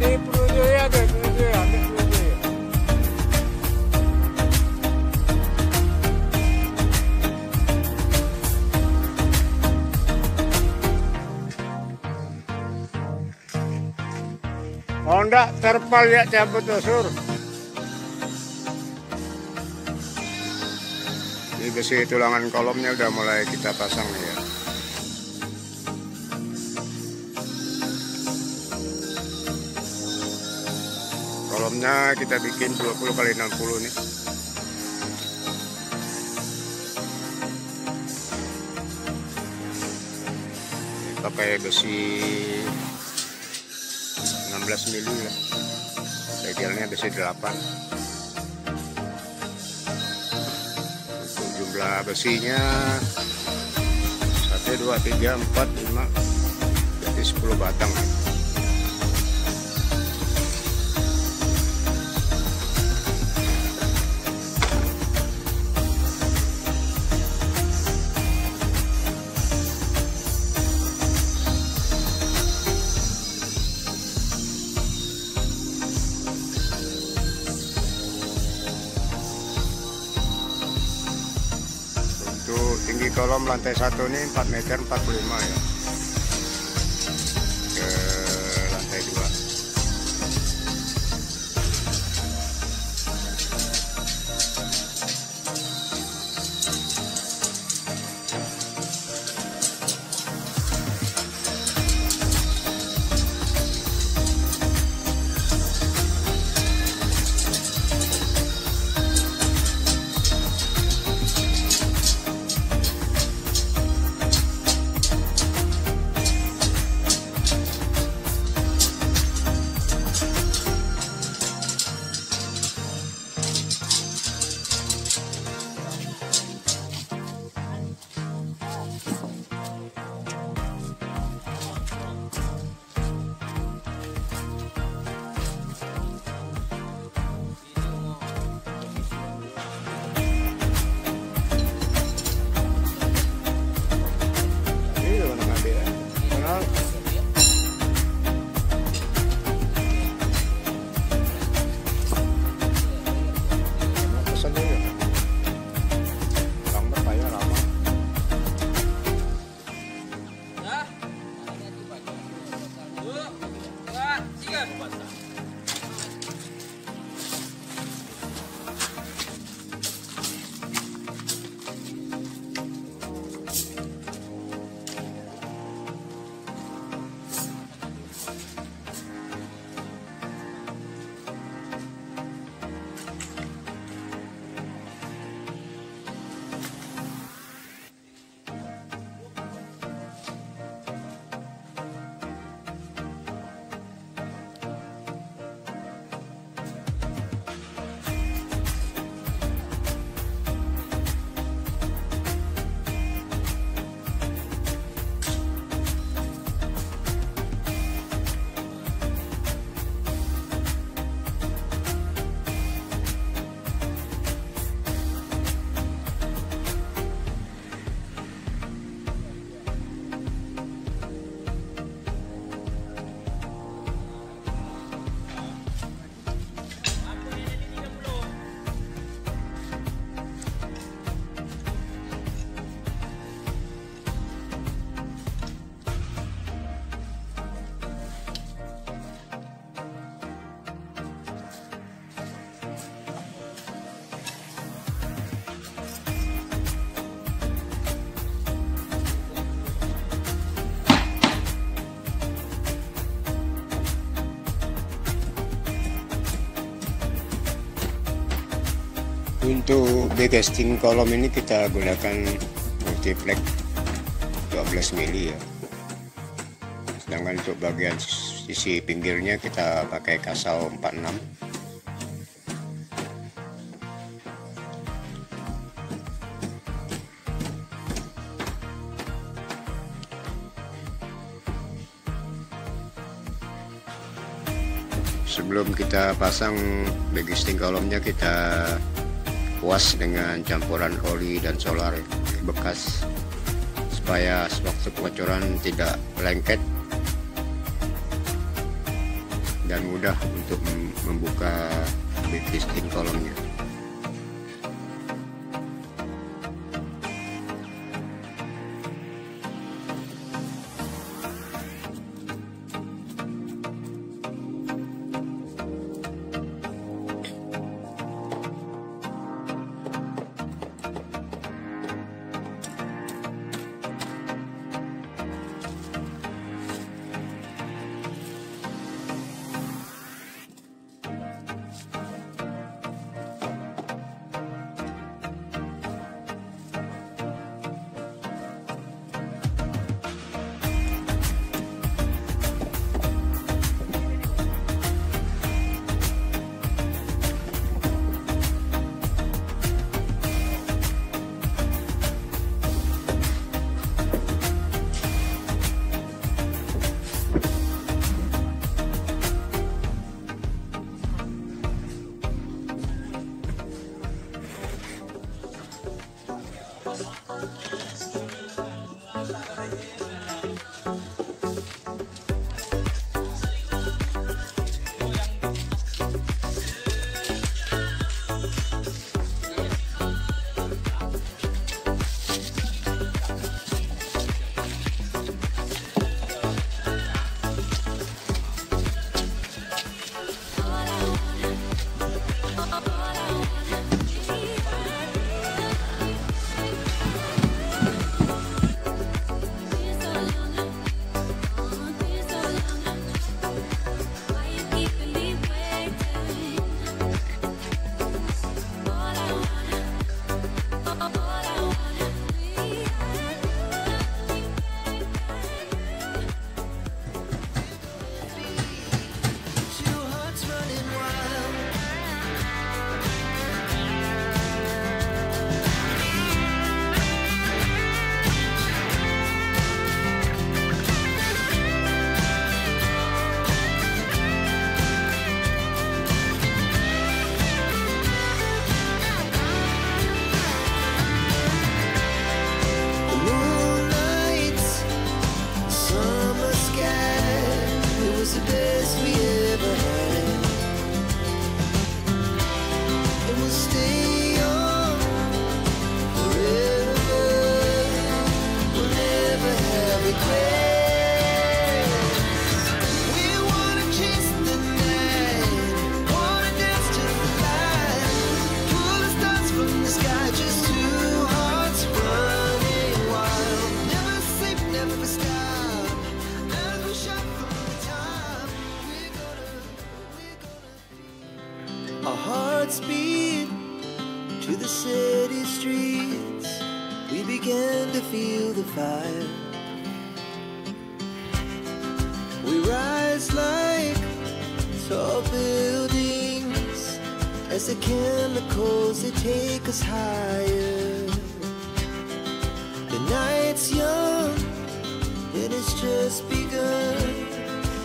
Di peluju ya, di peluju ya, di peluju ya. Oh enggak, terpal ya cabut Sur. Ini besi tulangan kolomnya udah mulai kita pasang nih ya. Kolomnya kita bikin 20 kali 60 nih. Ini pakai besi 16 mili ya. Idealnya besi 8. Untuk jumlah besinya 1, 2, 3, 4, 5, jadi 10 batang. Tinggi kolom lantai 1 ini 4,45 meter ya, ke lantai 2. Untuk decasting kolom ini kita gunakan multiplex 12 mili ya. Sedangkan untuk bagian sisi pinggirnya kita pakai kasau 46. Sebelum kita pasang decasting kolomnya, kita puas dengan campuran oli dan solar bekas supaya sewaktu pengecoran tidak lengket dan mudah untuk membuka bed casting kolomnya. Our hearts beat to the city streets. We began to feel the fire. We rise like tall buildings as the chemicals they take us higher. The night's young and it's just begun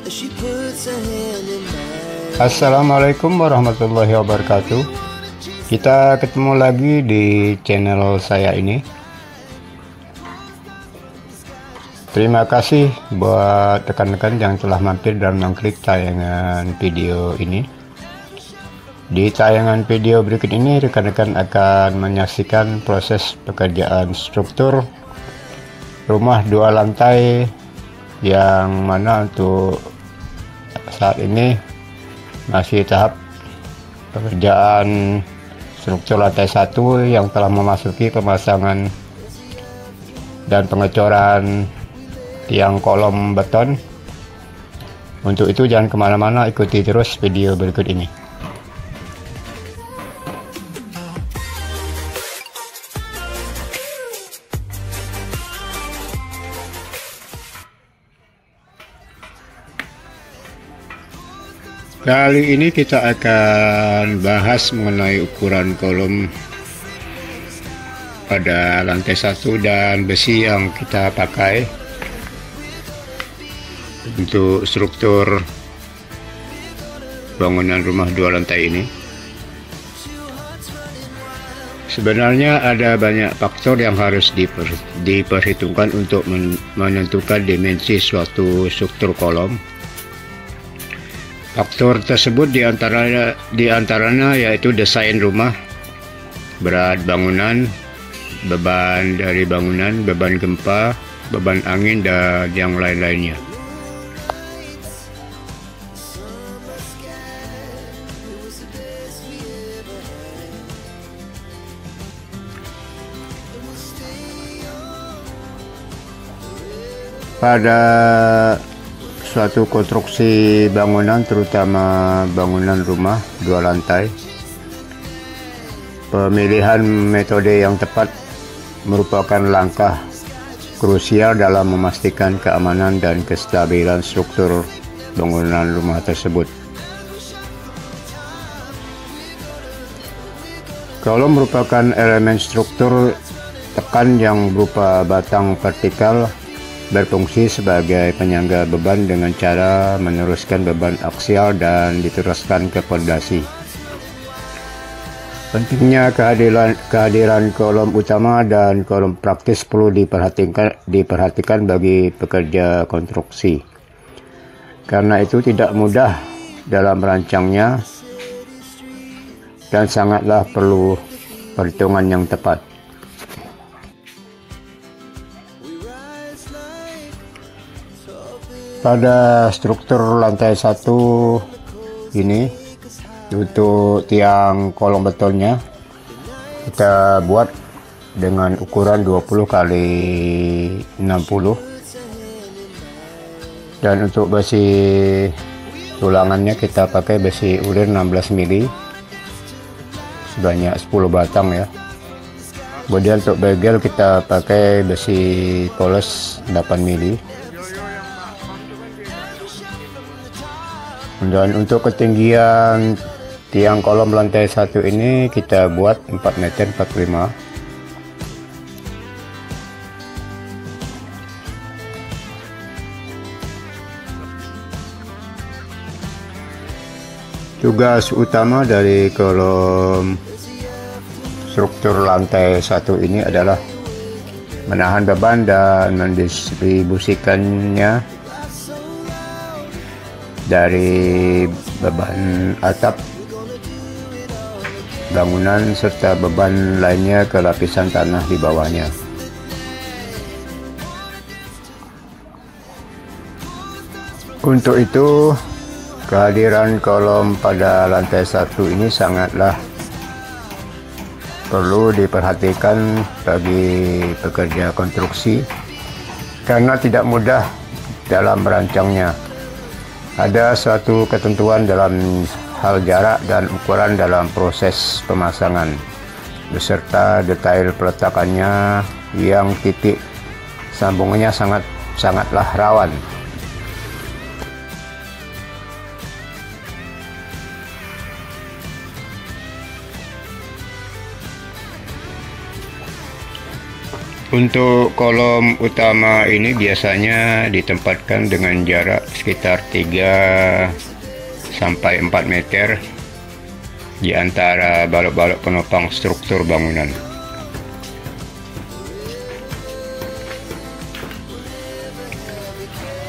as she puts her hand in mine. Assalamualaikum warahmatullahi wabarakatuh. Kita ketemu lagi di channel saya ini. Terima kasih buat rekan-rekan yang telah mampir dan mengklik tayangan video ini. Di tayangan video berikut ini rekan-rekan akan menyaksikan proses pekerjaan struktur rumah 2 lantai yang mana untuk saat ini masih tahap pekerjaan struktur lantai 1 yang telah memasuki pemasangan dan pengecoran tiang kolom beton. Untuk itu jangan kemana-mana, ikuti terus video berikut ini. Kali ini kita akan bahas mengenai ukuran kolom pada lantai 1 dan besi yang kita pakai untuk struktur bangunan rumah 2 lantai ini. Sebenarnya ada banyak faktor yang harus diperhitungkan untuk menentukan dimensi suatu struktur kolom. Faktor tersebut diantaranya yaitu desain rumah, berat bangunan, beban dari bangunan, beban gempa, beban angin, dan yang lain-lainnya. Pada suatu konstruksi bangunan, terutama bangunan rumah 2 lantai, pemilihan metode yang tepat merupakan langkah krusial dalam memastikan keamanan dan kestabilan struktur bangunan rumah tersebut. Kolom merupakan elemen struktur tekan yang berupa batang vertikal, berfungsi sebagai penyangga beban dengan cara meneruskan beban aksial dan diteruskan ke fondasi. Pentingnya kehadiran kolom utama dan kolom praktis perlu diperhatikan bagi pekerja konstruksi. Karena itu tidak mudah dalam merancangnya dan sangatlah perlu perhitungan yang tepat. Pada struktur lantai 1 ini, untuk tiang kolom betonnya kita buat dengan ukuran 20 kali 60, dan untuk besi tulangannya kita pakai besi ulir 16 mili sebanyak 10 batang ya. Kemudian untuk bagel kita pakai besi polos 8 mili. Dan untuk ketinggian tiang kolom lantai 1 ini kita buat 4,45 meter. Tugas utama dari kolom struktur lantai 1 ini adalah menahan beban dan mendistribusikannya dari beban atap bangunan serta beban lainnya ke lapisan tanah di bawahnya. Untuk itu, kehadiran kolom pada lantai 1 ini sangatlah perlu diperhatikan bagi pekerja konstruksi karena tidak mudah dalam merancangnya. Ada suatu ketentuan dalam hal jarak dan ukuran dalam proses pemasangan, beserta detail peletakannya yang titik sambungannya sangatlah rawan. Untuk kolom utama ini biasanya ditempatkan dengan jarak sekitar 3 sampai 4 meter di antara balok-balok penopang struktur bangunan.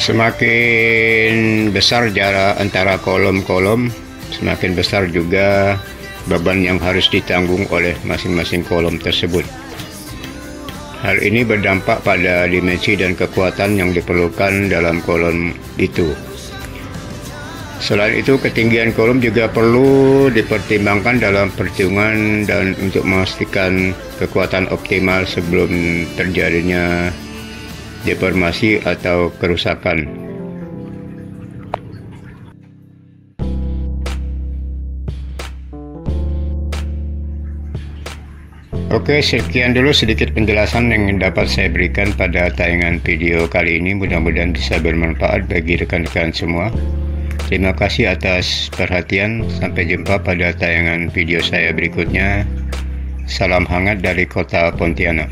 Semakin besar jarak antara kolom-kolom, semakin besar juga beban yang harus ditanggung oleh masing-masing kolom tersebut. Hal ini berdampak pada dimensi dan kekuatan yang diperlukan dalam kolom itu. Selain itu, ketinggian kolom juga perlu dipertimbangkan dalam perhitungan dan untuk memastikan kekuatan optimal sebelum terjadinya deformasi atau kerusakan. Oke, sekian dulu sedikit penjelasan yang dapat saya berikan pada tayangan video kali ini. Mudah-mudahan bisa bermanfaat bagi rekan-rekan semua. Terima kasih atas perhatian. Sampai jumpa pada tayangan video saya berikutnya. Salam hangat dari kota Pontianak.